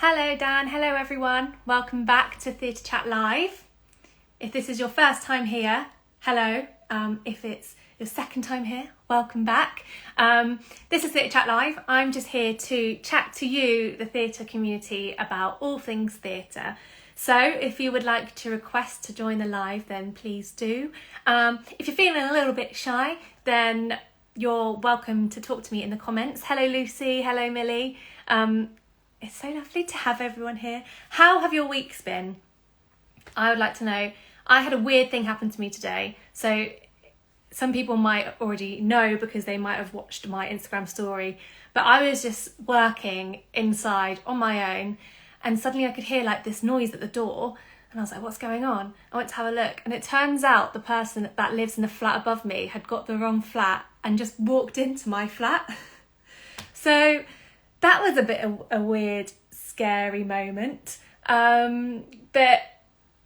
Hello Dan, hello everyone. Welcome back to Theatre Chat Live. If this is your first time here, hello. If it's your second time here, welcome back. This is Theatre Chat Live. I'm just here to chat to you, the theatre community, about all things theatre. So if you would like to request to join the live, then please do. If you're feeling a little bit shy, then you're welcome to talk to me in the comments. Hello Lucy, hello Millie. It's so lovely to have everyone here. How have your weeks been? I would like to know. I had a weird thing happen to me today. So some people might already know because they might have watched my Instagram story. But I was just working inside on my own and suddenly I could hear like this noise at the door. And I was like, what's going on? I went to have a look and it turns out the person that lives in the flat above me had got the wrong flat and just walked into my flat. So that was a bit of a weird, scary moment. But,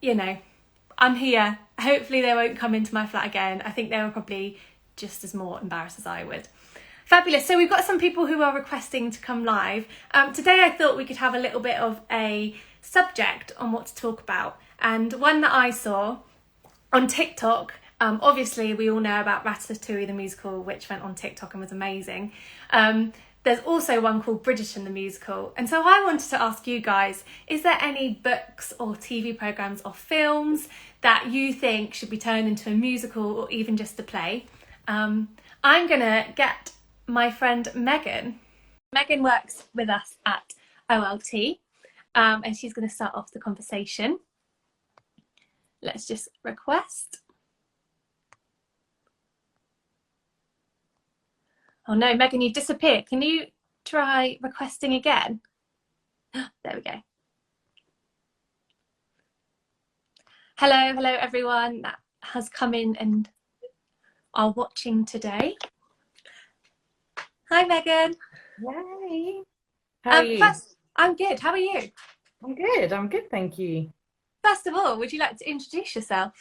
you know, I'm here. Hopefully they won't come into my flat again. I think they were probably just as more embarrassed as I would. Fabulous. So we've got some people who are requesting to come live. Today I thought we could have a little bit of a subject on what to talk about. And one that I saw on TikTok, obviously we all know about Ratatouille the musical, which went on TikTok and was amazing. There's also one called Bridgerton the musical. And so I wanted to ask you guys, is there any books or TV programmes or films that you think should be turned into a musical or even just a play? I'm going to get my friend Megan. Megan works with us at OLT and she's going to start off the conversation. Let's just request. Oh no, Megan, you've disappeared. Can you try requesting again? There we go. Hello everyone that has come in and are watching today. Hi Megan. Hey. How are you? First, I'm good. How are you? I'm good, thank you. First of all, would you like to introduce yourself?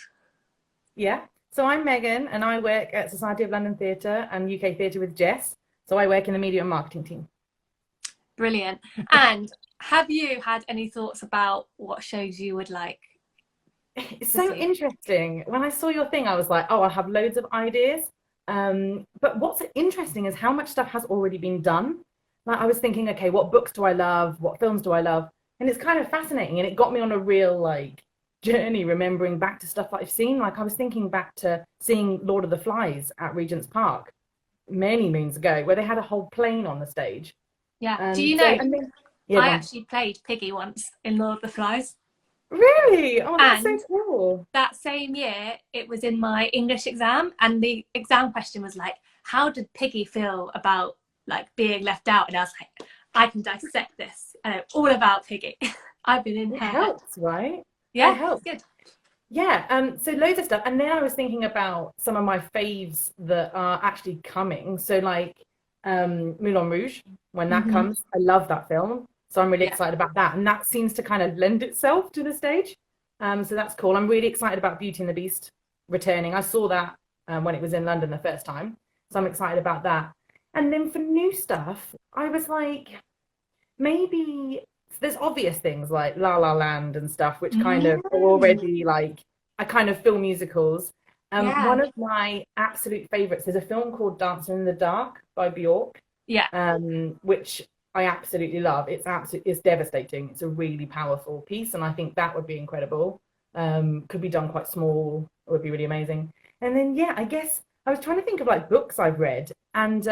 Yeah. So I'm Megan and I work at Society of London Theatre and UK Theatre with Jess. So I work in the media and marketing team. Brilliant. And have you had any thoughts about what shows you would like? It's so interesting. When I saw your thing, I was like, oh, I have loads of ideas. But what's interesting is how much stuff has already been done. Like I was thinking, okay, what books do I love? What films do I love? And it's kind of fascinating. And it got me on a real journey remembering back to stuff that I've seen. Like I was thinking back to seeing Lord of the Flies at Regent's Park many moons ago, where they had a whole plane on the stage. Yeah. Do you know? Yeah, I actually played Piggy once in Lord of the Flies. Really? Oh, that's so cool. That same year, it was in my English exam, and the exam question was like, "How did Piggy feel about being left out?" And I was like, "I can dissect this. I know all about Piggy." I've been in her head. Helps, right? Yeah, it helps. Good. Yeah, so loads of stuff. And then I was thinking about some of my faves that are actually coming. So Moulin Rouge, when that comes, I love that film. So I'm really excited about that. And that seems to kind of lend itself to the stage. So that's cool. I'm really excited about Beauty and the Beast returning. I saw that when it was in London the first time. So I'm excited about that. And then for new stuff, I was like, maybe there's obvious things like La La Land and stuff, which kind of are already I kind of feel musicals. One of my absolute favorites is a film called Dancing in the Dark by Bjork. Yeah. Which I absolutely love. It's devastating. It's a really powerful piece, and I think that would be incredible. Could be done quite small. It would be really amazing. And then I guess I was trying to think of books I've read, and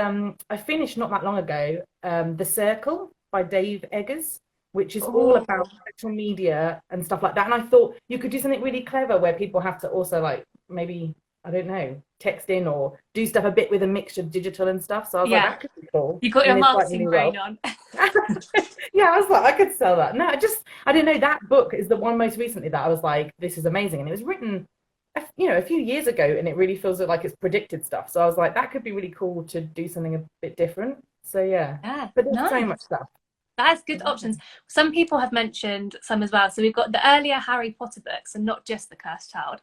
I finished not that long ago The Circle by Dave Eggers, which is all about social media and stuff like that. And I thought you could do something really clever where people have to also maybe, I don't know, text in or do stuff a bit with a mixture of digital and stuff. So I was like, that could be cool. You got your marketing brain on. Yeah, I was like, I could sell that. No, I didn't know that book is the one most recently that I was like, this is amazing. And it was written, a few years ago, and it really feels like it's predicted stuff. So I was like, that could be really cool to do something a bit different. So yeah. But there's so much stuff. That's good options. Some people have mentioned some as well. So we've got the earlier Harry Potter books and not just The Cursed Child.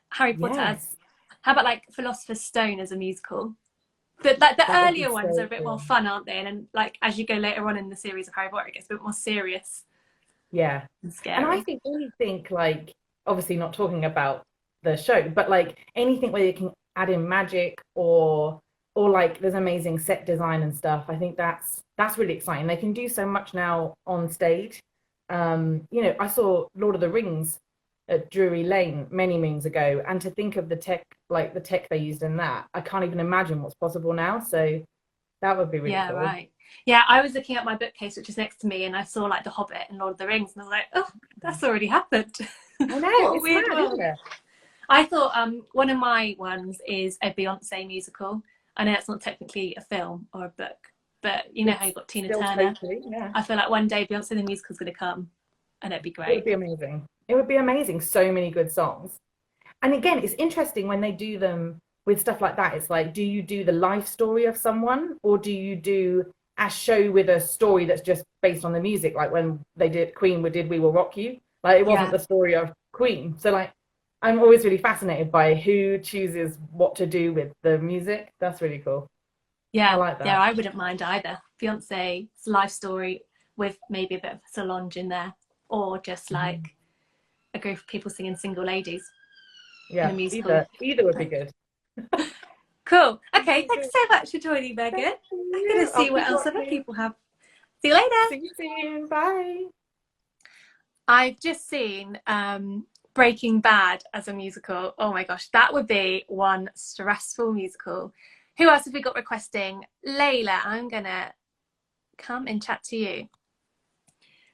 Harry Potter. How about Philosopher's Stone as a musical? But the earlier ones are a bit more fun, aren't they? And then as you go later on in the series of Harry Potter, it gets a bit more serious. Yeah. and And I scary. think anything like, obviously not talking about the show, but like anything where you can add in magic or like there's amazing set design and stuff. I think that's really exciting. They can do so much now on stage. You know, I saw Lord of the Rings at Drury Lane many moons ago, and to think of the tech, like the tech they used in that, I can't even imagine what's possible now. So that would be really Yeah, cool. right. Yeah, I was looking at my bookcase, which is next to me, and I saw like The Hobbit and Lord of the Rings, and I was like, oh, that's already happened. I know, What a it's weird mad, isn't world. it? I thought one of my ones is a Beyonce musical. I know it's not technically a film or a book, but you know how It's you've got Tina still Turner. totally, yeah. I feel like one day Beyonce the musical is going to come, and it'd be It would great. be amazing. It would be amazing. So many good songs. And again, it's interesting when they do them with stuff like that. It's like, do you do the life story of someone, or do you do a show with a story that's just based on the music? Like when they did Queen did We Will Rock You. Like it wasn't Yeah. the story of Queen. So like I'm always really fascinated by who chooses what to do with the music. That's really cool. I Yeah, like yeah, that. I wouldn't mind either. Beyonce's life story with maybe a bit of Solange in there, or just Mhm. like a group of people singing Single Ladies in a Yeah, musical. either would be good. Cool. Okay, Okay, thanks good. so much for joining, Thank Megan. I'm going you. to I'll see what keep else other watching. people have. See you later. See you soon. Bye. I've just seen Breaking Bad as a musical. Oh my gosh, that would be one stressful musical. Who else have we got requesting? Layla, I'm going to come and chat to you.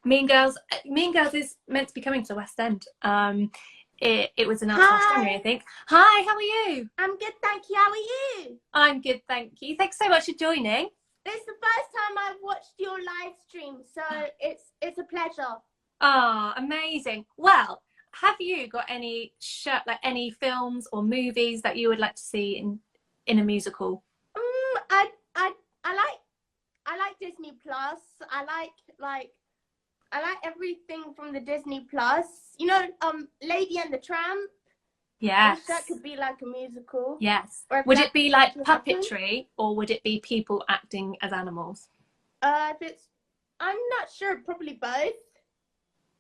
Mean Girls. Mean Girls is meant to be coming to the West End. It was announced last January, I Hi, think. Hi, how are you? I'm good, thank you. How are you? I'm good, thank you. Thanks so much for joining. This is the first time I've watched your live stream, so it's a pleasure. Ah, amazing. Well, have you got any any films or movies that you would like to see in a musical? I I I like I like Disney Plus. I like everything from the Disney Plus. You know, Lady and the Tramp. I wish that Yes. could be like a musical. Yes. Or if Would that it be could like actually happen. puppetry or would it be people acting as animals? If it's, I'm not sure. Probably both.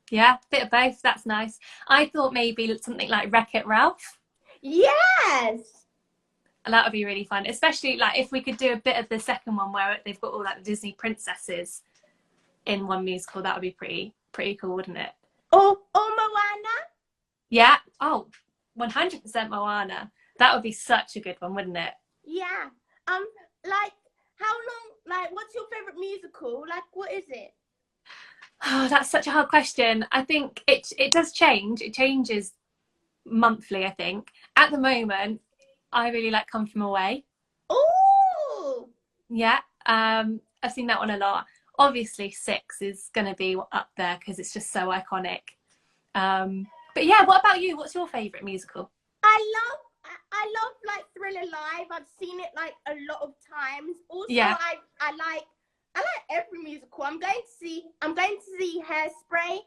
Yeah, bit of both. That's nice. I thought maybe something like Wreck-It Ralph. Yes. That would be really fun, especially like if we could do a bit of the second one where they've got all like the Disney princesses in one musical. That would be pretty cool, wouldn't it? Or Moana. Yeah. Oh, 100% Moana. That would be such a good one, wouldn't it? Yeah. Like, how long? Like, what's your favorite musical? Like, what is it? Oh, that's such a hard question. I think it does change. It changes monthly, I think. At the moment, I really like Come From Away. Oh, Yeah. I've seen that one a lot. Obviously, Six is going to be up there because it's just so iconic. But yeah, what about you? What's your favourite musical? I love like Thriller Live. I've seen it like a lot of times. Also, Yeah. I like every musical. I'm going to see Hairspray,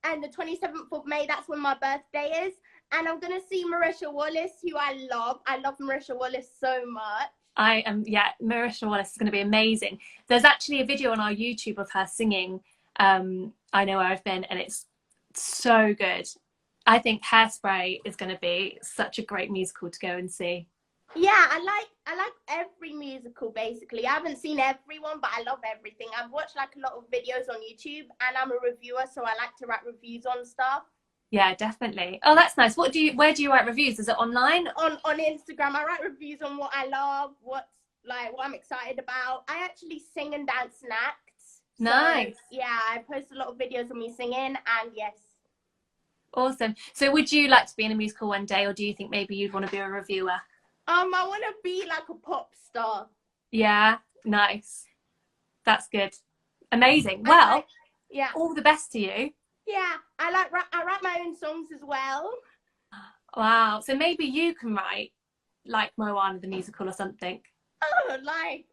and the 27th of May. That's when my birthday is, and I'm gonna see Marisha Wallace, who I love. I love Marisha Wallace so much. I am, yeah, Marisha Wallace is going to be amazing. There's actually a video on our YouTube of her singing I Know Where I've Been, and it's so good. I think Hairspray is going to be such a great musical to go and see. Yeah, I like every musical basically. I haven't seen everyone, but I love everything. I've watched like a lot of videos on YouTube, and I'm a reviewer, so I like to write reviews on stuff. Yeah, definitely. Oh, that's nice. Where do you write reviews? Is it online? On Instagram, I write reviews on what I love, what I'm excited about. I actually sing and dance and act. Nice. So, yeah, I post a lot of videos of me singing, and yes. Awesome. So would you like to be in a musical one day, or do you think maybe you'd want to be a reviewer? I want to be like a pop star. Yeah, nice. That's good. Amazing. Well, yeah. All the best to you. Yeah, I write my own songs as well. Wow. So maybe you can write like Moana the musical or something. Oh, like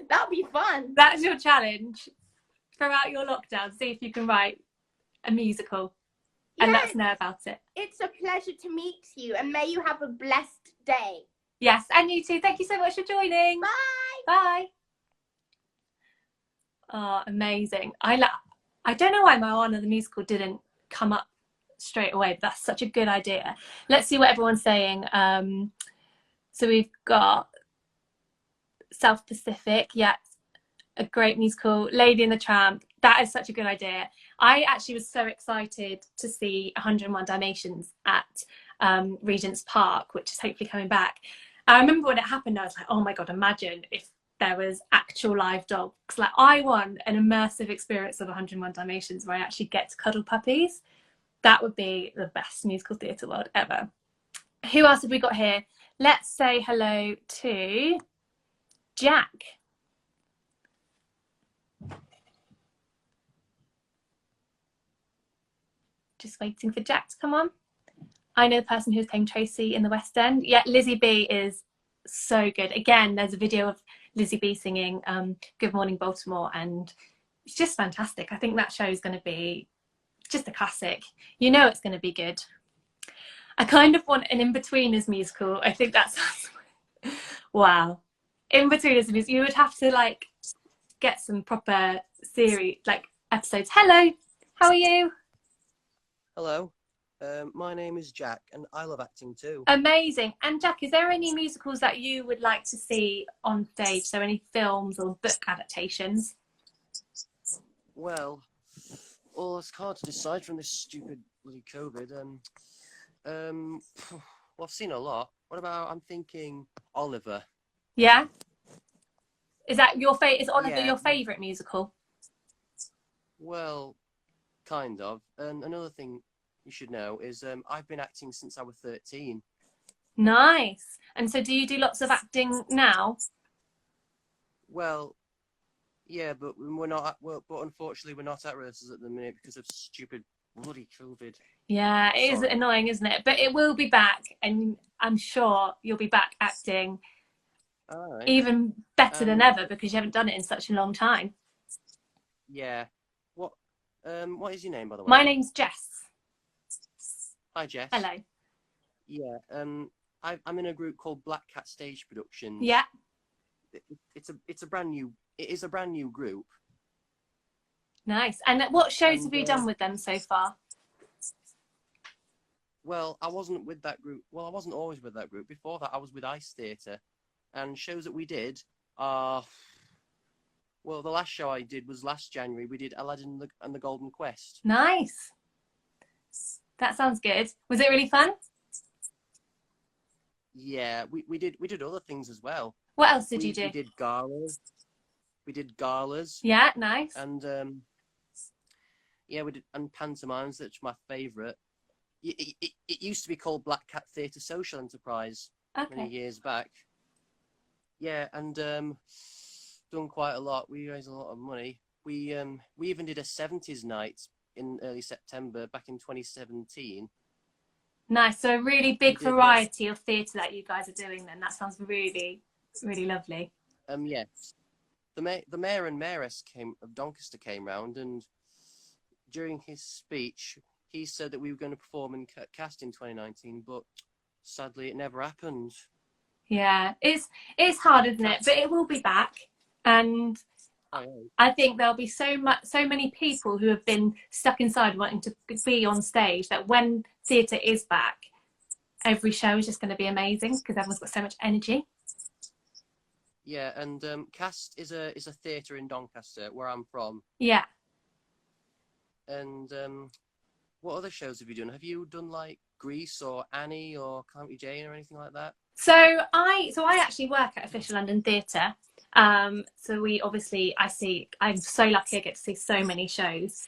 that'd be fun. That's your challenge. Throughout your lockdown, see if you can write a musical and let us know about it. It's a pleasure to meet you, and may you have a blessed day. Yes, and you too. Thank you so much for joining. Bye. Bye. Oh, amazing. I don't know why Moana the musical didn't come up straight away, but that's such a good idea. Let's see what everyone's saying. So we've got South Pacific, yeah, a great musical. Lady and the Tramp, that is such a good idea. I actually was so excited to see 101 Dalmatians at Regent's Park, which is hopefully coming back. I remember when it happened, I was like, oh my God, imagine if there was actual live dogs. Like, I want an immersive experience of 101 Dalmatians where I actually get to cuddle puppies. That would be the best musical theatre world ever. Who else have we got here? Let's say hello to Jack. Just waiting for Jack to come on. I know the person who's playing Tracy in the West End. Yeah, Lizzie B is so good. Again, there's a video of Lizzie B singing Good Morning Baltimore, and it's just fantastic. I think that show is going to be just a classic. You know it's going to be good. I kind of want an In-Betweeners musical. I think that's wow. In-Betweeners musical. You would have to like get some proper series, like episodes. Hello, how are you? Hello, my name is Jack, and I love acting too. Amazing. And Jack, is there any musicals that you would like to see on stage? So any films or book adaptations? Well, it's hard to decide from this stupid bloody COVID. Well, I've seen a lot. What about, I'm thinking Oliver. Yeah. Is that your Is Oliver Yeah. your favourite musical? Well, kind of. And another thing you should know is I've been acting since I was 13. Nice. And so do you do lots of acting now? Well, yeah, but we're not. But unfortunately, we're not at rehearsals at the minute because of stupid bloody COVID. Yeah, it is Sorry. annoying, isn't it? But it will be back, and I'm sure you'll be back acting All right. even better than ever because you haven't done it in such a long time. Yeah. What is your name, by the way? My name's Jess. Hi, Jess. Hello. Yeah. I'm in a group called Black Cat Stage Productions. Yeah. It's a brand new group. Nice. And what shows have you done with them so far? Well, I wasn't with that group. Well, I wasn't always with that group. Before that, I was with Ice Theatre, and shows that we did are. Well, the last show I did was last January. We did Aladdin and the Golden Quest. Nice. That sounds good. Was it really fun? Yeah, we did other things as well. What else did you do? We did galas. We did galas. Yeah, nice. And yeah, we did pantomimes. That's my favourite. It used to be called Black Cat Theatre Social Enterprise many years back. Yeah, and done quite a lot. We raised a lot of money. We even did a 70s night in early September back in 2017. Nice. So a really big variety of theatre that you guys are doing then. That sounds really, really lovely. Yes. The mayor and mayoress of Doncaster came round, and during his speech, he said that we were going to perform in Cast in 2019, but sadly it never happened. Yeah, it's hard, isn't it? But it will be back, and I think there'll be so many people who have been stuck inside wanting to be on stage that when theatre is back, every show is just going to be amazing because everyone's got so much energy. Yeah, and Cast is a theatre in Doncaster, where I'm from. Yeah. And what other shows have you done? Have you done like Grease or Annie or Calamity Jane or anything like that? So I actually work at Official London Theatre. So we obviously, I'm so lucky I get to see so many shows.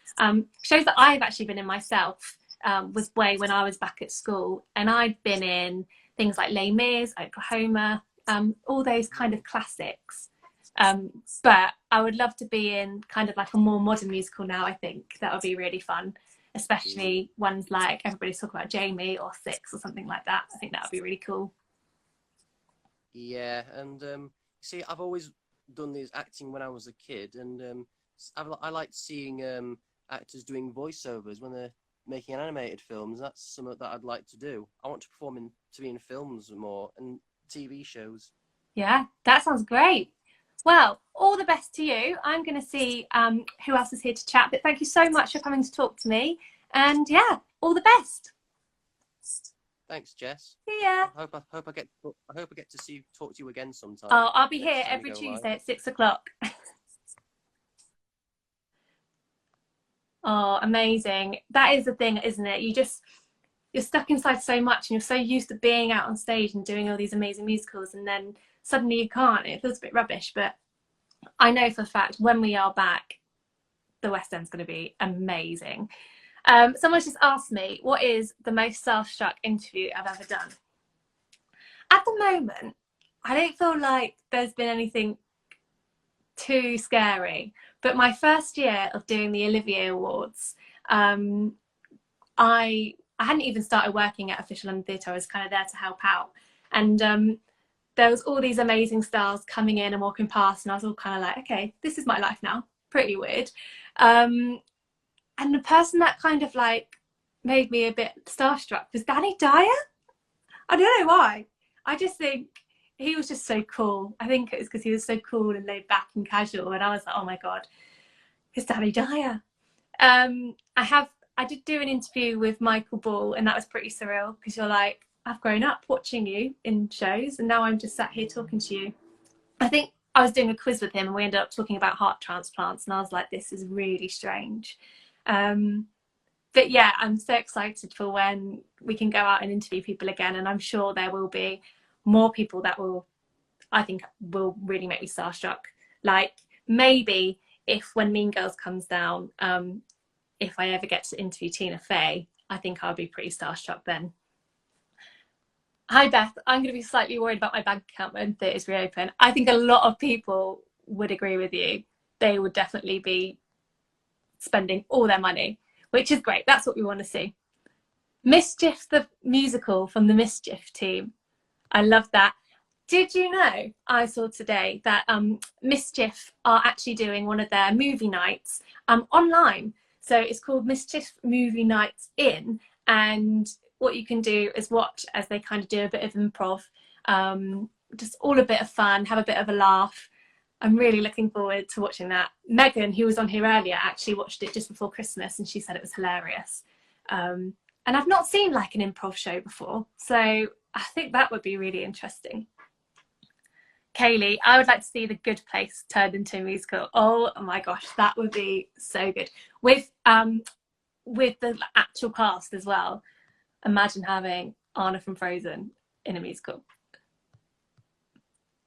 Shows that I've actually been in myself was when I was back at school, and I'd been in things like Les Mis, Oklahoma, all those kind of classics. But I would love to be in kind of like a more modern musical now. I think that would be really fun, especially ones like everybody's talking about Jamie or Six or something like that. I think that would be really cool. Yeah, and see, I've always done this acting when I was a kid, and I liked seeing actors doing voiceovers when they're making animated films. That's something that I'd like to do. I want to be in films more and TV shows. Yeah, that sounds great. Well, all the best to you. I'm going to see who else is here to chat. But thank you so much for coming to talk to me. And yeah, all the best. Thanks, Jess. See ya. I hope I get to talk to you again sometime. Oh, I'll be next here time we every go Tuesday live. at 6 o'clock. Oh, amazing. That is the thing, isn't it? You're stuck inside so much and you're so used to being out on stage and doing all these amazing musicals, and then suddenly you can't. It feels a bit rubbish, but I know for a fact when we are back, the West End's going to be amazing. Someone's just asked me, what is the most starstruck interview I've ever done? At the moment, I don't feel like there's been anything too scary, but my first year of doing the Olivier Awards, I hadn't even started working at Official London Theatre. I was kind of there to help out, and there was all these amazing stars coming in and walking past, and I was all kind of like, okay, this is my life now. Pretty weird. And the person that kind of like made me a bit starstruck was Danny Dyer. I don't know why. I just think he was just so cool. I think it was because he was so cool and laid back and casual, and I was like, oh my god, it's Danny Dyer. I did do an interview with Michael Ball, and that was pretty surreal because you're like, I've grown up watching you in shows, and now I'm just sat here talking to you. I think I was doing a quiz with him, and we ended up talking about heart transplants, and I was like, this is really strange. But yeah, I'm so excited for when we can go out and interview people again, and I'm sure there will be more people that I think will really make me starstruck. Like maybe if when Mean Girls comes down, if I ever get to interview Tina Fey, I think I'll be pretty starstruck then. Hi Beth, I'm going to be slightly worried about my bank account when theatres reopen. I think a lot of people would agree with you. They would definitely be spending all their money, which is great. That's what we want to see. Mischief the musical from the Mischief team. I love that. Did you know, I saw today that Mischief are actually doing one of their movie nights online. So it's called Mischief Movie Nights In, and what you can do is watch as they kind of do a bit of improv, just all a bit of fun, have a bit of a laugh. I'm really looking forward to watching that. Megan, who was on here earlier, actually watched it just before Christmas, and she said it was hilarious. And I've not seen like an improv show before, so I think that would be really interesting. Kaylee, I would like to see The Good Place turned into a musical. Oh my gosh, that would be so good. With the actual cast as well. Imagine having Anna from Frozen in a musical.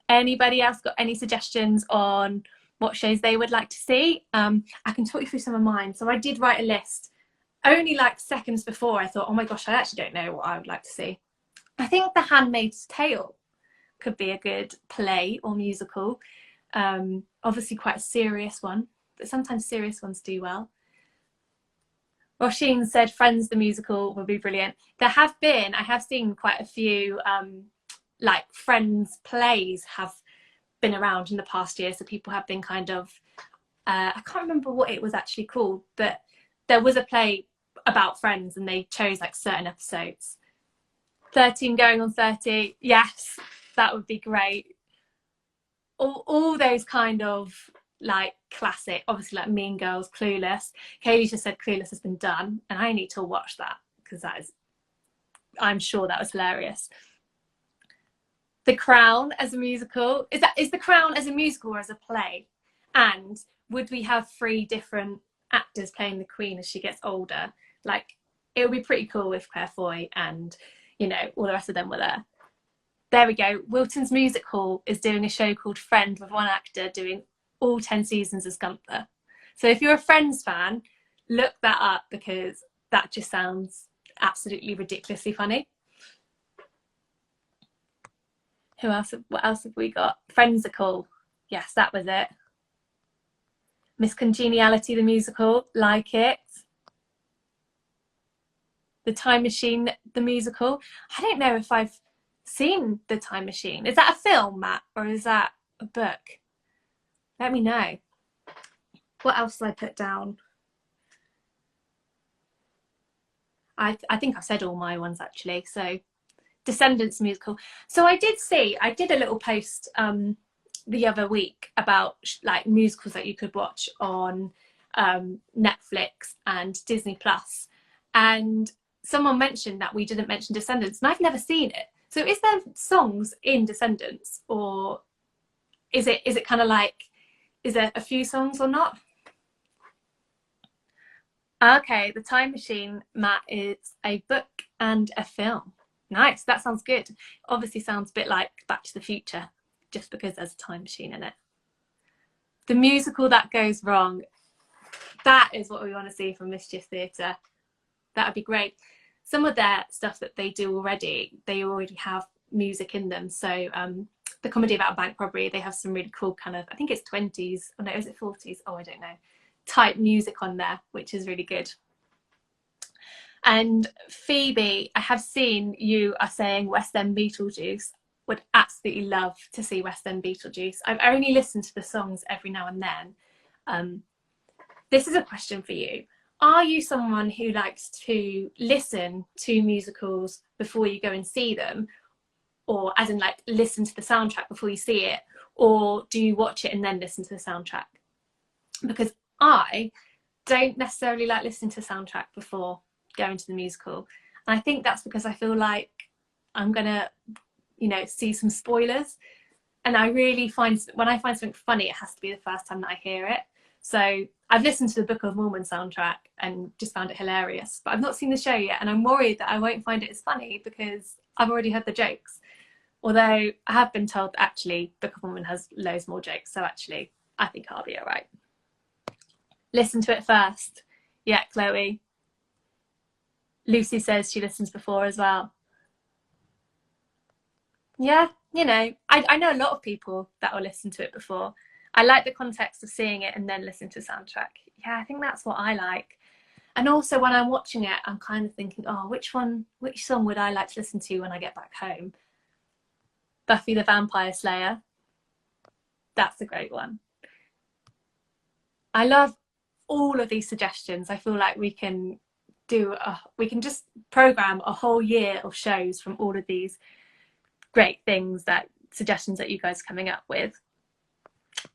Anybody else got any suggestions on what shows they would like to see? I can talk you through some of mine. So I did write a list. Only like seconds before I thought, oh my gosh, I actually don't know what I would like to see. I think The Handmaid's Tale could be a good play or musical. Obviously quite a serious one, but sometimes serious ones do well. Roisin said Friends the musical would be brilliant. I have seen quite a few like Friends plays have been around in the past year, so people have been kind of I can't remember what it was actually called, but there was a play about Friends and they chose like certain episodes. 13 going on 30, yes, that would be great. All those kind of like classic, obviously like Mean Girls, Clueless. Kaylee just said Clueless has been done, and I need to watch that because I'm sure that was hilarious. The Crown as a musical, is The Crown as a musical or as a play? And would we have 3 different actors playing the Queen as she gets older? Like, it would be pretty cool if Claire Foy and, you know, all the rest of them were there. There we go. Wilton's Music Hall is doing a show called Friend with one actor doing all 10 seasons as Gunther. So if you're a Friends fan, look that up because that just sounds absolutely ridiculously funny. What else have we got? Friendsicle. Yes, that was it. Miss Congeniality, the musical. Like it. The Time Machine, the musical. I don't know if I've seen The Time Machine. Is that a film, Matt, or is that a book? Let me know. What else did I put down? I think I've said all my ones actually. So Descendants musical. So I did a little post the other week about like musicals that you could watch on Netflix and Disney Plus, and someone mentioned that we didn't mention Descendants, and I've never seen it. So is there songs in Descendants, or is it kind of like, is there a few songs or not? Okay, The Time Machine, Matt, is a book and a film. Nice, that sounds good. Obviously sounds a bit like Back to the Future, just because there's a time machine in it. The musical that goes wrong, that is what we want to see from Mischief Theatre. That would be great. Some of their stuff that they do already, they already have music in them. So the comedy about a bank robbery, they have some really cool kind of, I think it's 20s, oh no, is it 40s? Oh, I don't know. Type music on there, which is really good. And Phoebe, I have seen you are saying West End Beetlejuice. Would absolutely love to see West End Beetlejuice. I've only listened to the songs every now and then. This is a question for you. Are you someone who likes to listen to musicals before you go and see them? Or as in like listen to the soundtrack before you see it? Or do you watch it and then listen to the soundtrack? Because I don't necessarily like listening to the soundtrack before going to the musical. And I think that's because I feel like I'm gonna, see some spoilers. And I really find, when I find something funny, it has to be the first time that I hear it. So I've listened to the Book of Mormon soundtrack and just found it hilarious, but I've not seen the show yet, and I'm worried that I won't find it as funny because I've already heard the jokes. Although I have been told that actually Book of Mormon has loads more jokes, so actually I think I'll be all right. Listen to it first. Yeah, Chloe. Lucy says she listens before as well. Yeah, I know a lot of people that will listen to it before. I like the context of seeing it and then listening to the soundtrack. Yeah, I think that's what I like. And also when I'm watching it, I'm kind of thinking, oh, which song would I like to listen to when I get back home? Buffy the Vampire Slayer. That's a great one. I love all of these suggestions. I feel like we can just program a whole year of shows from all of these great suggestions that you guys are coming up with.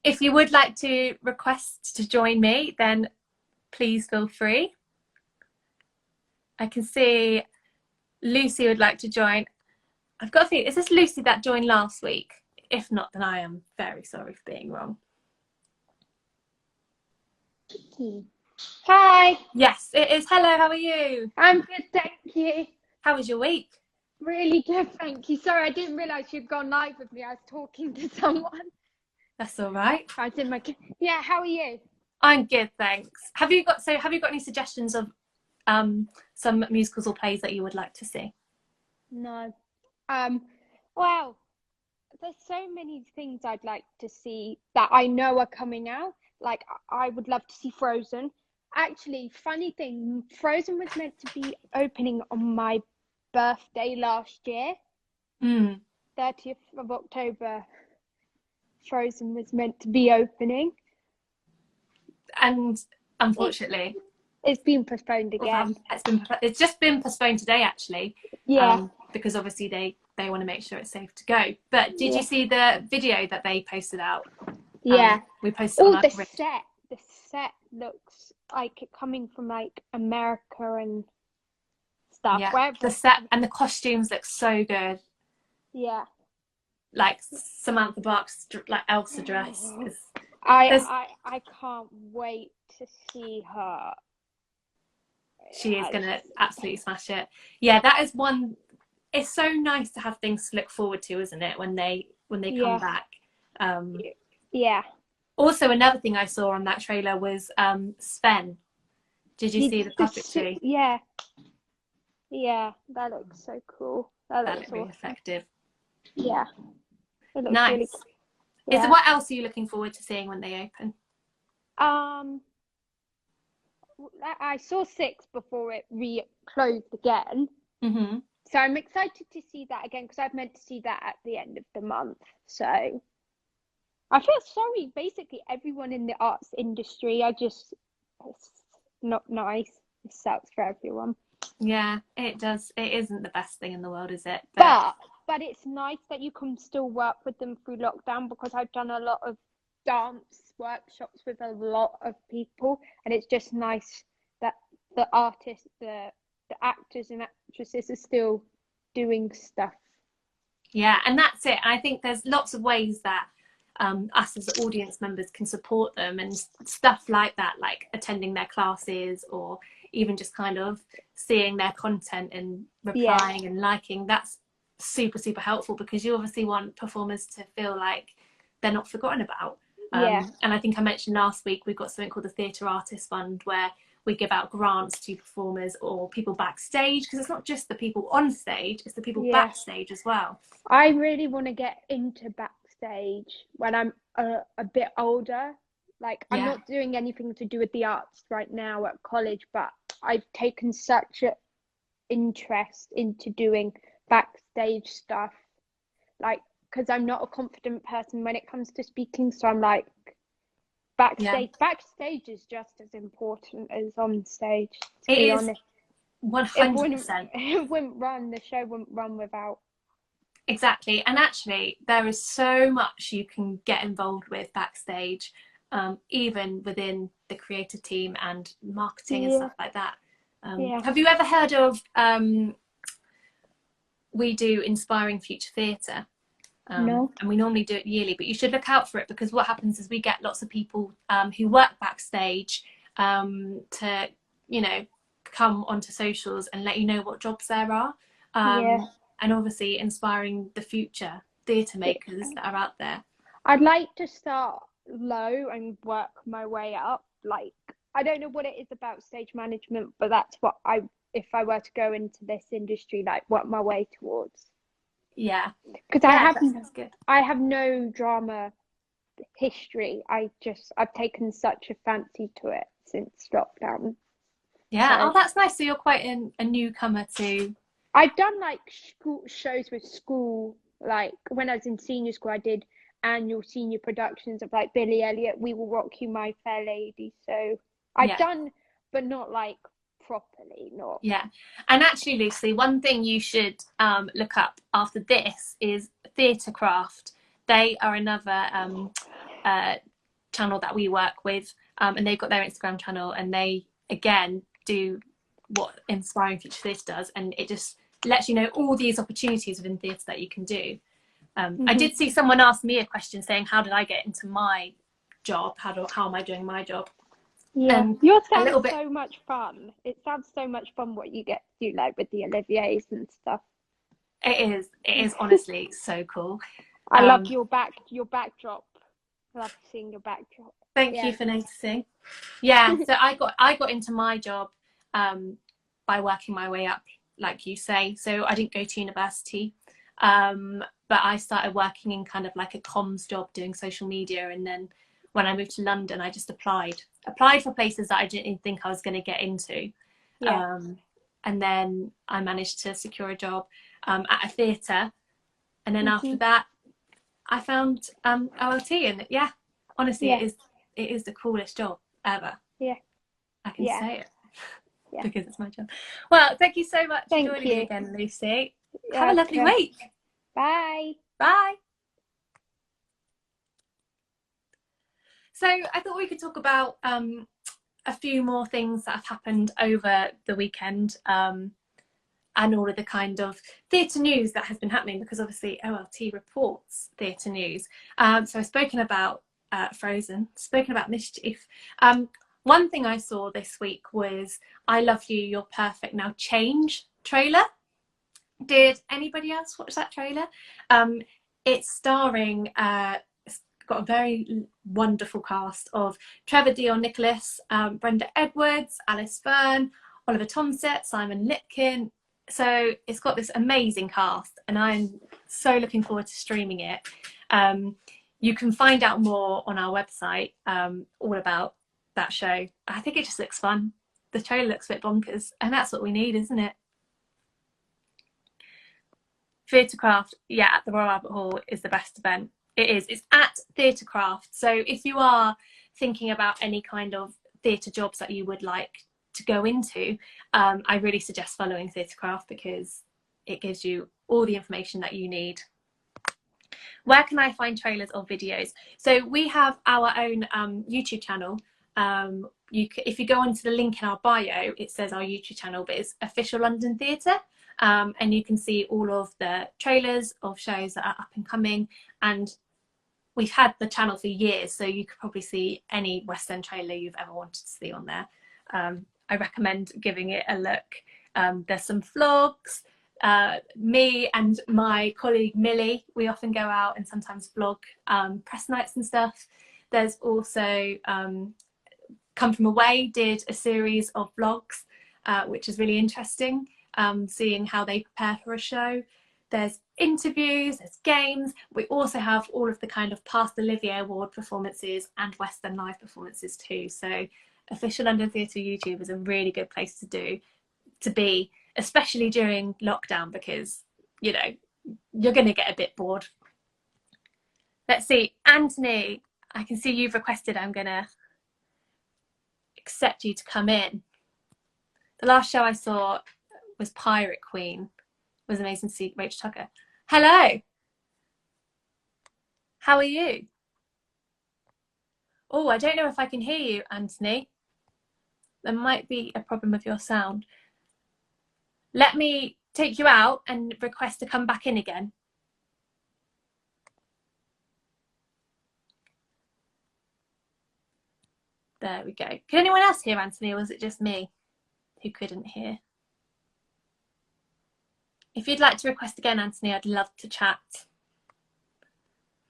If you would like to request to join me, then please feel free. I can see Lucy would like to join. I've got a feeling, is this Lucy that joined last week? If not, then I am very sorry for being wrong. Hi. Yes, it is. Hello, how are you? I'm good, thank you. How was your week? Really good, thank you. Sorry, I didn't realise you'd gone live with me. I was talking to someone. That's all right. I was in my... Yeah, how are you? I'm good, thanks. Have you got any suggestions of some musicals or plays that you would like to see? No. Well, there's so many things I'd like to see that I know are coming out. Like, I would love to see Frozen. Actually, funny thing, Frozen was meant to be opening on my birthday last year. 30th of October, Frozen was meant to be opening. And unfortunately, it's been postponed again. It's just been postponed today, actually. Yeah. Because obviously they want to make sure it's safe to go. But did you see the video that they posted out? Yeah. We posted on our the set looks like it coming from like America and stuff. Yeah. The set and the costumes look so good. Yeah. Like Samantha Bark's like Elsa dress. I can't wait to see her. She is gonna absolutely smash it. Yeah, that is one. It's so nice to have things to look forward to, isn't it? When they come back. Yeah. Also, another thing I saw on that trailer was Sven. Did you see the puppetry? Yeah. Yeah, that looks so cool. That looks really effective. Yeah. It looks nice. Really cool. Yeah. What else are you looking forward to seeing when they open? I saw 6 before it closed again. Mm-hmm. So I'm excited to see that again because I've meant to see that at the end of the month. So I feel sorry, basically everyone in the arts industry. It's not nice. It sucks for everyone. Yeah, it does. It isn't the best thing in the world, is it? But but it's nice that you can still work with them through lockdown, because I've done a lot of dance workshops with a lot of people, and it's just nice that the artists, the actors and actresses are still doing stuff. Yeah, and that's it. I think there's lots of ways that us as audience members can support them, and stuff like that, like attending their classes, or even just kind of seeing their content and replying and liking. That's super, super helpful, because you obviously want performers to feel like they're not forgotten about. And I think I mentioned last week, we've got something called the Theatre Artist Fund, where we give out grants to performers or people backstage, because it's not just the people on stage, it's the people backstage as well. I really want to get into backstage when I'm a bit older. Like, I'm not doing anything to do with the arts right now at college, but I've taken such an interest into doing backstage stuff, like, because I'm not a confident person when it comes to speaking, so I'm like, backstage is just as important as on stage, to be honest. 100%. It wouldn't run, the show wouldn't run without. Exactly. And actually, there is so much you can get involved with backstage, even within the creative team and marketing and stuff like that. Have you ever heard of we do Inspiring Future Theatre? No. And we normally do it yearly, but you should look out for it, because what happens is we get lots of people who work backstage to, you know, come onto socials and let you know what jobs there are. And obviously inspiring the future theatre makers that are out there. I'd like to start low and work my way up. Like, I don't know what it is about stage management, but that's what if I were to go into this industry, like, work my way towards. Yeah, because I have no drama history. I've taken such a fancy to it since lockdown. Yeah, so, that's nice. So you're quite a newcomer to. I've done like school shows with school. Like, when I was in senior school, I did annual senior productions of like Billy Elliot, We Will Rock You, My Fair Lady. So I've done, but not like properly, not. Yeah, and actually, Lucy, one thing you should look up after this is Theatrecraft. They are another channel that we work with, and they've got their Instagram channel, and they again do what Inspiring Future Theatre does, and it just lets you know all these opportunities within theatre that you can do. I did see someone ask me a question saying, how did I get into my job? How am I doing my job? Yeah, yours sounds so much fun. It sounds so much fun what you get to do, like with the Oliviers and stuff. It is honestly so cool. I love your backdrop. I love seeing your backdrop. Thank you for noticing. Yeah, so I got into my job by working my way up, like you say. So I didn't go to university, but I started working in kind of like a comms job, doing social media, and then when I moved to London, I just applied for places that I didn't think I was going to get into. And then I managed to secure a job at a theatre. And then after that, I found OLT. And honestly, it is the coolest job ever. Yeah. I can say it because it's my job. Well, thank you so much for joining me again, Lucy. Have a lovely week. Bye. Bye. So I thought we could talk about a few more things that have happened over the weekend, and all of the kind of theatre news that has been happening, because obviously OLT reports theatre news. So I've spoken about Frozen, spoken about Mischief. One thing I saw this week was I Love You, You're Perfect, Now Change trailer. Did anybody else watch that trailer? It's starring... got a very wonderful cast of Trevor Dion Nicholas, Brenda Edwards, Alice Byrne, Oliver Tomsett, Simon Lipkin. So it's got this amazing cast, and I'm so looking forward to streaming it. You can find out more on our website, all about that show. I think it just looks fun. The trailer looks a bit bonkers, and that's what we need, isn't it? Theatrecraft, at the Royal Albert Hall is the best event. It is. It's at Theatrecraft. So if you are thinking about any kind of theatre jobs that you would like to go into, I really suggest following Theatrecraft, because it gives you all the information that you need. Where can I find trailers or videos? So we have our own YouTube channel. If you go onto the link in our bio, it says our YouTube channel, but it's Official London Theatre. And you can see all of the trailers of shows that are up and coming. And we've had the channel for years, so you could probably see any West End trailer you've ever wanted to see on there. I recommend giving it a look. There's some vlogs. Me and my colleague Millie, we often go out and sometimes vlog press nights and stuff. There's also Come From Away did a series of vlogs, which is really interesting, seeing how they prepare for a show. There's interviews, there's games. We also have all of the kind of past Olivier Award performances and West End Live performances too. So Official London Theatre YouTube is a really good place to be, especially during lockdown, because, you know, you're going to get a bit bored. Let's see, Anthony, I can see you've requested. I'm going to accept you to come in. The last show I saw was Pirate Queen. It was amazing to see Rachel Tucker. Hello. How are you? Oh, I don't know if I can hear you, Anthony. There might be a problem with your sound. Let me take you out and request to come back in again. There we go. Can anyone else hear Anthony, or was it just me who couldn't hear? If you'd like to request again, Anthony, I'd love to chat.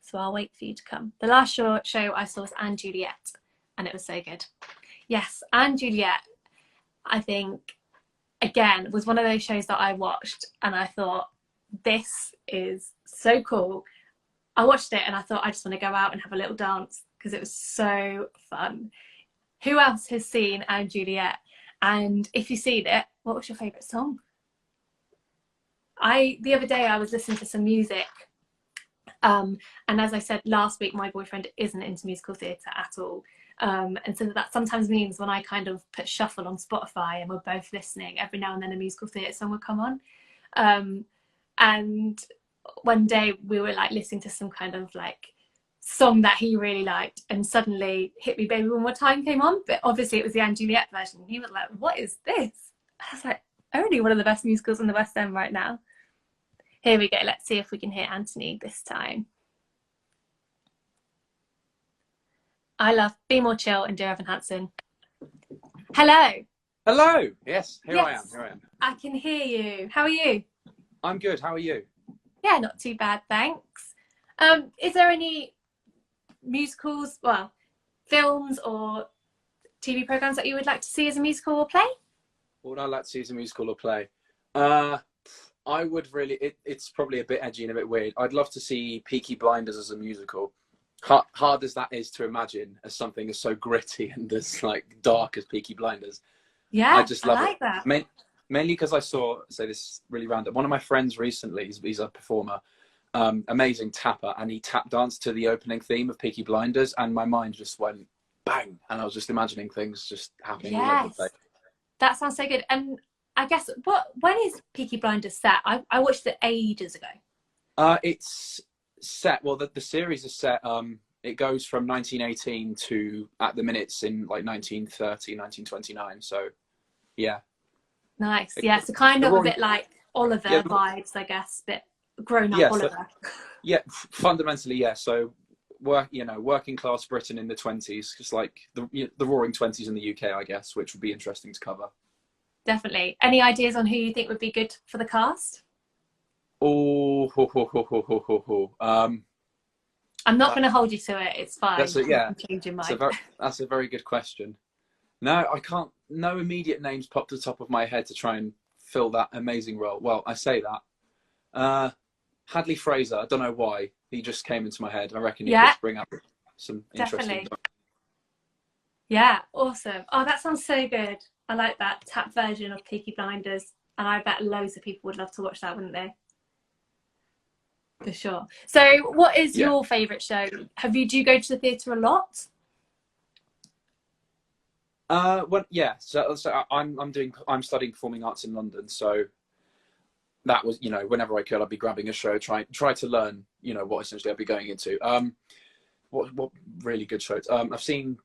So I'll wait for you to come. The last show I saw was Anne Juliet, and it was so good. Yes, Anne Juliet, I think, again, was one of those shows that I watched and I thought, this is so cool. I watched it and I thought, I just want to go out and have a little dance because it was so fun. Who else has seen Anne Juliet? And if you've seen it, what was your favourite song? The other day I was listening to some music, and as I said last week, my boyfriend isn't into musical theatre at all. And so that sometimes means when I kind of put shuffle on Spotify and we're both listening, every now and then a musical theatre song will come on. And one day we were like listening to some kind of like song that he really liked, and suddenly Hit Me Baby One More Time came on, but obviously it was the Anne Juliet version. He was like, what is this? I was like, only one of the best musicals in the West End right now. Here we go. Let's see if we can hear Anthony this time. I love Be More Chill and Dear Evan Hansen. Hello. Hello. Yes, here Yes. I am. Here I am. I can hear you. How are you? I'm good. How are you? Yeah, not too bad, thanks. Is there any musicals, well, films or TV programs that you would like to see as a musical or play? What would I like to see as a musical or play? I would really, it's probably a bit edgy and a bit weird. I'd love to see Peaky Blinders as a musical. Hard as that is to imagine as something as so gritty and as like dark as Peaky Blinders. Yeah, I just love like it. that. Mainly because I saw, so this is really random, one of my friends recently, he's a performer, amazing tapper, and he tap danced to the opening theme of Peaky Blinders, and my mind just went bang, and I was just imagining things just happening all over the place. That sounds so good. And I guess, when is Peaky Blinders set? I watched it ages ago. It's set, well, the series is set, it goes from 1918 to, at the minute, it's in like 1930, 1929, so yeah. Nice, yeah, so kind of a bit like Oliver Yeah, vibes, I guess, but grown-up yeah, Oliver. Yeah, fundamentally, yeah, so working class Britain in the 20s, just like the roaring 20s in the UK, I guess, which would be interesting to cover. Definitely. Any ideas on who you think would be good for the cast? Oh, I'm not going to hold you to it. It's fine. That's it, yeah. You can change your mind. That's a very good question. No, I can't. No immediate names pop to the top of my head to try and fill that amazing role. Well, I say that. Hadley Fraser. I don't know why he just came into my head. I reckon he'd just bring up some interesting. Definitely. Yeah, awesome. Oh, that sounds so good. I like that tap version of Peaky Blinders, and I bet loads of people would love to watch that, wouldn't they? For sure. So, what is your favourite show? Do you go to the theatre a lot? Well, yeah. So I'm studying performing arts in London. So that was, you know, whenever I could, I'd be grabbing a show, try to learn, you know, what essentially I'd be going into. What really good shows? I've seen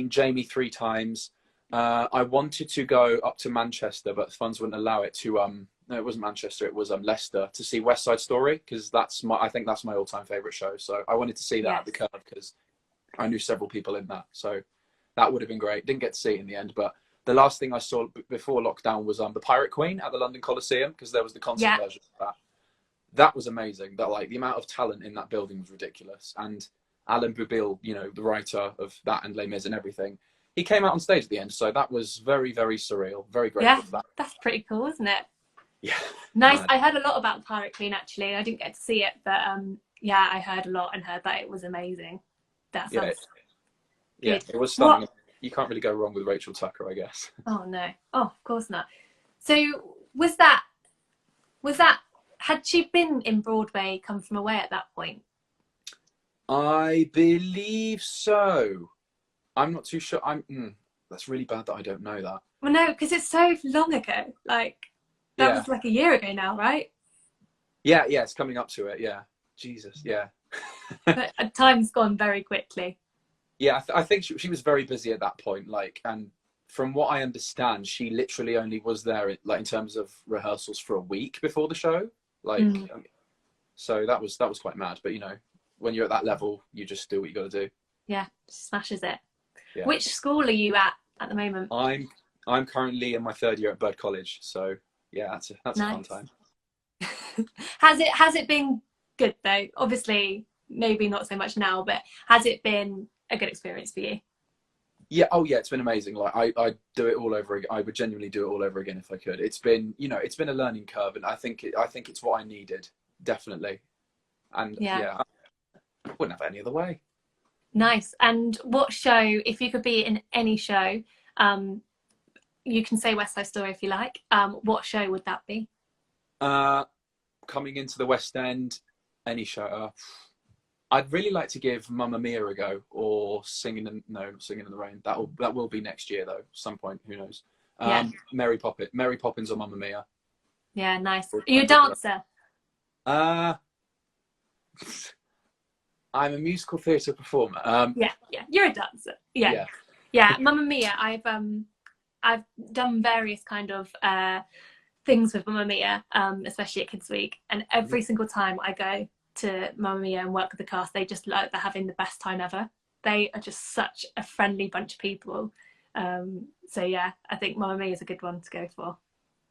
Jamie 3 times. I wanted to go up to Manchester, but funds wouldn't allow it to. No, it wasn't Manchester. It was Leicester, to see West Side Story, because I think that's my all-time favorite show. So I wanted to see that at the Curve, because I knew several people in that. So that would have been great. Didn't get to see it in the end, but the last thing I saw before lockdown was the Pirate Queen at the London Coliseum, because there was the concert version of that. That was amazing. That, like, the amount of talent in that building was ridiculous. And Alan Boublil, you know, the writer of that and Les Mis and everything, he came out on stage at the end. So that was very, very surreal. Very grateful for that. That's pretty cool, isn't it? Yeah. Nice. I heard a lot about the Pirate Queen, actually. I didn't get to see it, but yeah, I heard a lot and heard that it was amazing. That sounds good. It was stunning. You can't really go wrong with Rachel Tucker, I guess. Oh no. Oh, of course not. So was that had she been in Broadway Come From Away at that point? I believe so. I'm not too sure. That's really bad that I don't know that. Well, no, because it's so long ago. Like, that was like a year ago now, right? Yeah, it's coming up to it. Yeah, Jesus, yeah. But time's gone very quickly. Yeah, I think she was very busy at that point. Like, and from what I understand, she literally only was there, like, in terms of rehearsals, for a week before the show. Like, so that was quite mad. But, you know, when you're at that level, you just do what you got to do. Yeah, smashes it. Yeah. Which school are you at the moment? I'm currently in my 3rd year at Bird College, so yeah, that's a fun time. Has it been good though? Obviously, maybe not so much now, but has it been a good experience for you? Yeah. Oh yeah, it's been amazing. Like, I do it all over again. I would genuinely do it all over again if I could. It's been, you know, it's been a learning curve, and I think it's what I needed, definitely. And I wouldn't have it any other way. Nice. And what show, if you could be in any show, you can say West Side Story if you like, what show would that be? Coming into the West End, any show. I'd really like to give Mamma Mia a go, or Singing in the Rain. That will be next year though, some point, who knows. Mary Poppins or Mamma Mia. Yeah, nice. Are you a dancer? I'm a musical theatre performer. Yeah, you're a dancer. Yeah. Mamma Mia. I've done various kind of things with Mamma Mia, especially at Kids Week, and every single time I go to Mamma Mia and work with the cast, they're having the best time ever. They are just such a friendly bunch of people. So yeah, I think Mamma Mia is a good one to go for.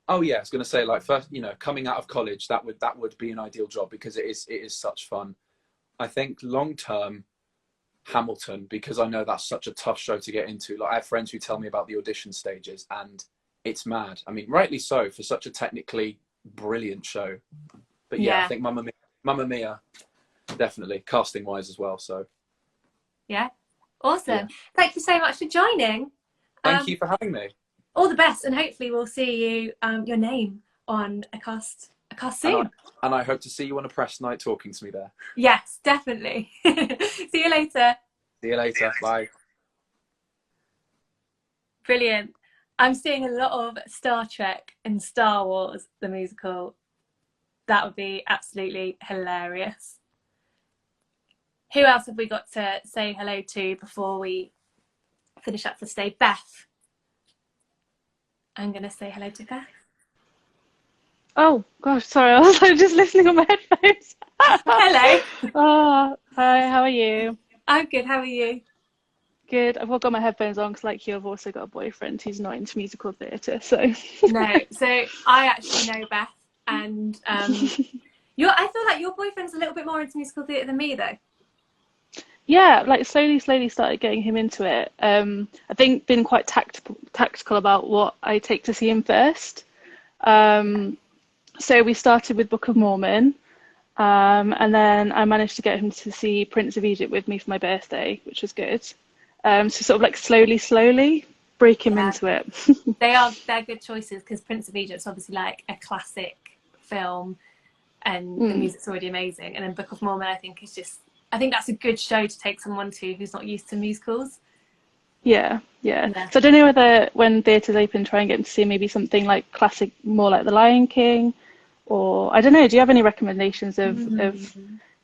Oh yeah, I was going to say, like, first, you know, coming out of college, that would be an ideal job, because it is such fun. I think long term, Hamilton, because I know that's such a tough show to get into. Like, I have friends who tell me about the audition stages, and it's mad. I mean, rightly so, for such a technically brilliant show. But yeah, I think Mamma Mia, definitely, casting wise as well. So yeah, awesome. Yeah. Thank you so much for joining. Thank you for having me. All the best, and hopefully we'll see you your name on a cast soon. And I hope to see you on a press night talking to me there. Yes, definitely. See you later. See you later. Bye. Brilliant. I'm seeing a lot of Star Trek and Star Wars, the musical. That would be absolutely hilarious. Who else have we got to say hello to before we finish up for today? Beth. I'm going to say hello to Beth. Oh gosh, sorry, I was just listening on my headphones. Hello. Oh, hi, how are you? I'm good, how are you? Good. I've got my headphones on because, like you, I've also got a boyfriend who's not into musical theatre, so. No, so I actually know Beth, and I feel like your boyfriend's a little bit more into musical theatre than me though. Yeah, like slowly started getting him into it. I think been quite tactical about what I take to see him first. So we started with Book of Mormon, and then I managed to get him to see Prince of Egypt with me for my birthday, which was good. So sort of like slowly break him into it. They're good choices, because Prince of Egypt's obviously like a classic film, and the music's already amazing. And then Book of Mormon, I think that's a good show to take someone to who's not used to musicals. Yeah. So I don't know whether when theatres open, try and get them to see maybe something like classic, more like The Lion King, Or I don't know, do you have any recommendations of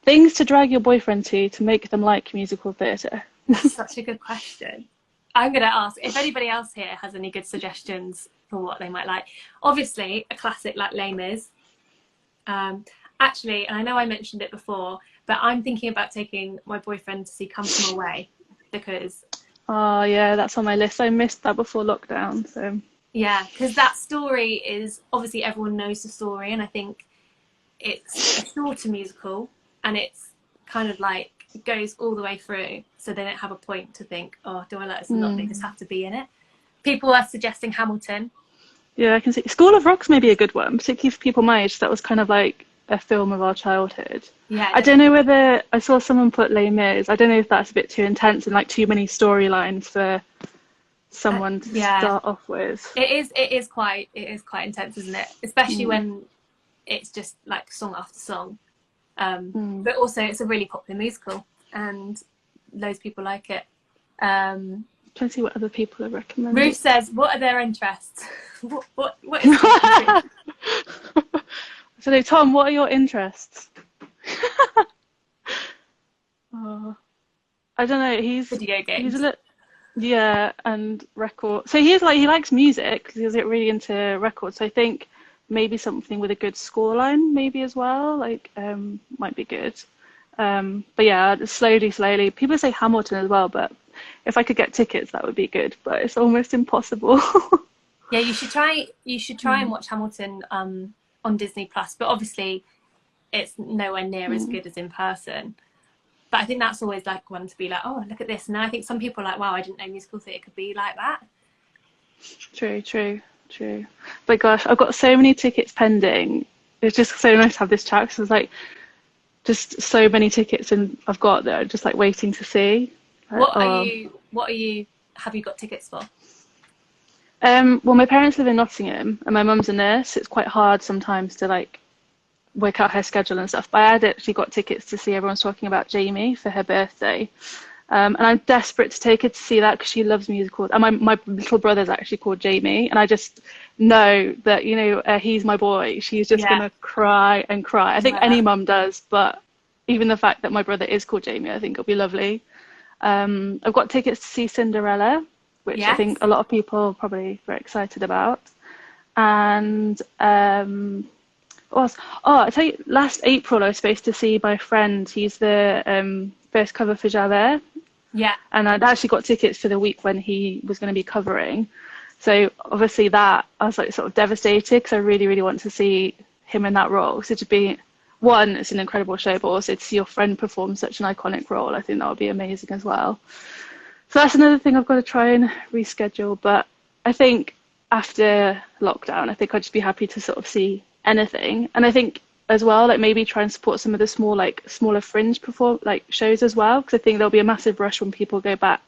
things to drag your boyfriend to make them like musical theatre? That's such a good question. I'm going to ask if anybody else here has any good suggestions for what they might like. Obviously, a classic like Les Mis. Actually, and I know I mentioned it before, but I'm thinking about taking my boyfriend to see Come From Away, because... Oh, yeah, that's on my list. I missed that before lockdown, so... Yeah, because that story is... Obviously, everyone knows the story, and I think it's a shorter musical, and it's kind of like... It goes all the way through, so they don't have a point to think, oh, do I like this or not? They just have to be in it. People are suggesting Hamilton. Yeah, I can see. School of Rock's maybe a good one, particularly for people my age. That was kind of like a film of our childhood. Yeah. I don't know whether... I saw someone put Les Mis. I don't know if that's a bit too intense and like too many storylines for someone to start off with. It is quite intense, isn't it? Especially when it's just like song after song. But also it's a really popular musical and loads of people like it. Trying to see what other people have recommended. Ruth says, what are their interests? what is So Tom, what are your interests? Oh, I don't know. video games. He's a little, yeah, and record. So he likes music because he's really into records. So I think maybe something with a good scoreline maybe as well, like might be good. But yeah, slowly. People say Hamilton as well, but if I could get tickets, that would be good. But it's almost impossible. Yeah, you should try and watch Hamilton on Disney Plus, but obviously it's nowhere near as good as in person. But I think that's always like one to be like, oh, look at this. And I think some people are like, wow, I didn't know musical theatre could be like that. True. But gosh, I've got so many tickets pending. It's just so nice to have this chat because there's like just so many tickets and I've got that are just like waiting to see. What are you have you got tickets for? Well, my parents live in Nottingham and my mum's a nurse. It's quite hard sometimes to like work out her schedule and stuff. But I had actually got tickets to see everyone's talking about Jamie for her birthday. And I'm desperate to take her to see that because she loves musicals. And my little brother's actually called Jamie. And I just know that, he's my boy. She's just going to cry and cry. I think any mum does. But even the fact that my brother is called Jamie, I think it'll be lovely. I've got tickets to see Cinderella, which I think a lot of people are probably very excited about. And I tell you, last April I was supposed to see my friend. He's the first cover for Javert. Yeah. And I'd actually got tickets for the week when he was going to be covering. So obviously that, I was like sort of devastated because I really, really want to see him in that role. So to be, one, it's an incredible show, but also to see your friend perform such an iconic role, I think that would be amazing as well. So that's another thing I've got to try and reschedule. But I think after lockdown, I think I'd just be happy to sort of see anything. And I think as well, like maybe try and support some of the smaller fringe shows as well, because I think there'll be a massive rush when people go back,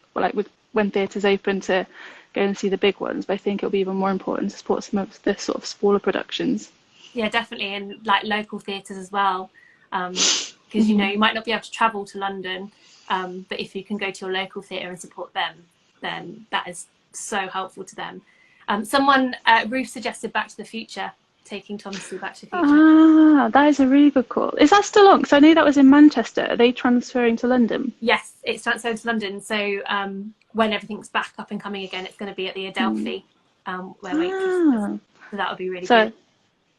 when theatres open, to go and see the big ones. But I think it'll be even more important to support some of the sort of smaller productions. Yeah, definitely, and like local theatres as well, because you might not be able to travel to London, but if you can go to your local theatre and support them, then that is so helpful to them. Ruth suggested Back to the Future. Taking Tom to see Back to the Future. That is a really good call. Is that still on? Because I know that was in Manchester. Are they transferring to London? Yes, it's transferred to London. So when everything's back up and coming again, it's going to be at the Adelphi, where Waitress is. So that would be really good.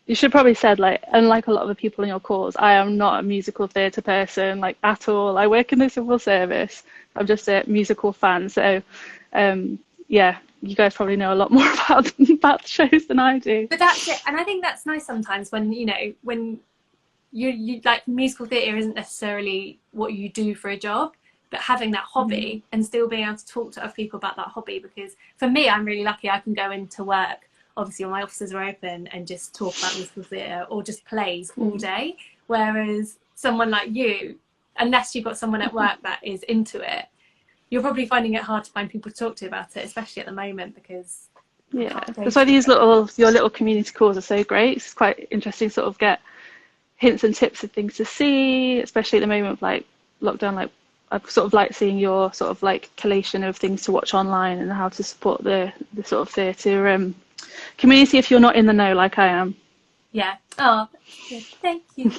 You should probably said, unlike a lot of the people in your calls, I am not a musical theatre person, at all. I work in the civil service. I'm just a musical fan. So, you guys probably know a lot more about the shows than I do. But that's it, and I think that's nice sometimes when you like, musical theatre isn't necessarily what you do for a job, but having that hobby and still being able to talk to other people about that hobby. Because for me, I'm really lucky. I can go into work, obviously when my offices are open, and just talk about musical theatre or just plays all day. Whereas someone like you, unless you've got someone at work that is into it, you're probably finding it hard to find people to talk to about it, especially at the moment, because that's why your little community calls are so great. It's quite interesting to sort of get hints and tips of things to see, especially at the moment of lockdown. I sort of like seeing your sort of collation of things to watch online and how to support the sort of theatre community if you're not in the know like I am. Yeah. Oh, good. Thank you.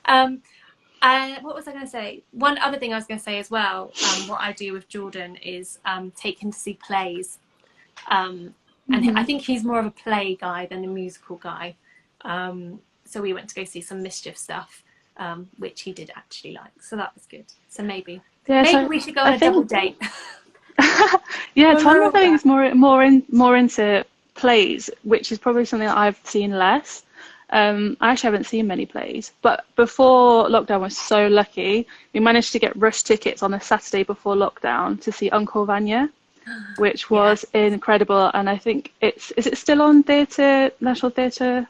What was I going to say? One other thing I was going to say as well, what I do with Jordan is take him to see plays. And I think he's more of a play guy than a musical guy. So we went to go see some Mischief stuff, which he did actually like. So that was good. So maybe we should go on a double date. Yeah, When Tom we're I all think is back. more into plays, which is probably something that I've seen less. I actually haven't seen many plays, but before lockdown, we're so lucky. We managed to get rush tickets on the Saturday before lockdown to see Uncle Vanya, which was incredible. And I think is it still on National Theatre?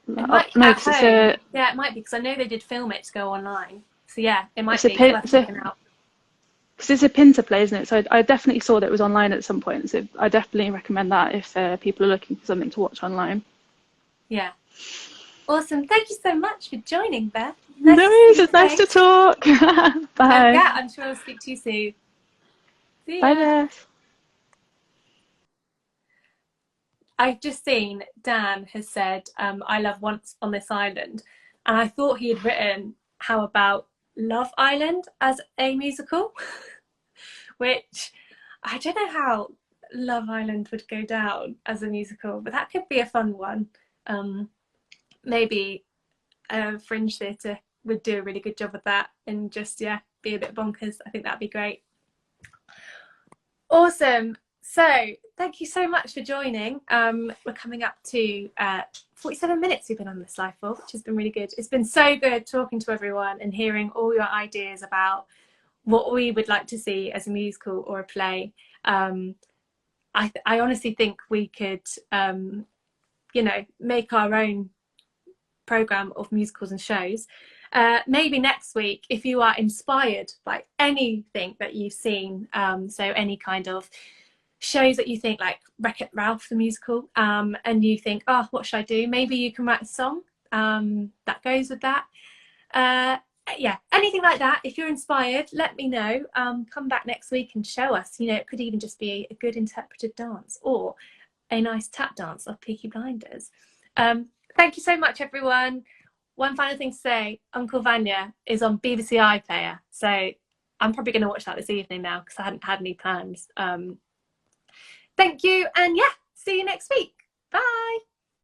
It might No, at because it's home. Yeah, it might be because I know they did film it to go online. So yeah, it might be. It's worth checking out. Because it's a Pinter play, isn't it? So I definitely saw that it was online at some point. So I definitely recommend that if people are looking for something to watch online. Yeah. Awesome. Thank you so much for joining, Beth. No worries. It's nice to talk. Bye. Yeah, I'm sure I'll speak to you soon. See ya. Bye, Beth. I've just seen Dan has said, I love Once on This Island. And I thought he had written, how about Love Island as a musical? Which I don't know how Love Island would go down as a musical, but that could be a fun one. Maybe Fringe Theatre would do a really good job of that and just, be a bit bonkers. I think that'd be great. Awesome. So thank you so much for joining. We're coming up to 47 minutes we've been on this live for, which has been really good. It's been so good talking to everyone and hearing all your ideas about what we would like to see as a musical or a play. I honestly think we could, make our own program of musicals and shows. Maybe next week, if you are inspired by anything that you've seen, so any kind of shows that you think, like Wreck-It Ralph the musical, and you think, oh, what should I do? Maybe you can write a song that goes with that. Anything like that. If you're inspired, let me know. Come back next week and show us. It could even just be a good interpreted dance or a nice tap dance of Peaky Blinders. Thank you so much, everyone. One final thing to say, Uncle Vanya is on BBC iPlayer, so I'm probably going to watch that this evening now because I hadn't had any plans. Thank you, and see you next week. Bye.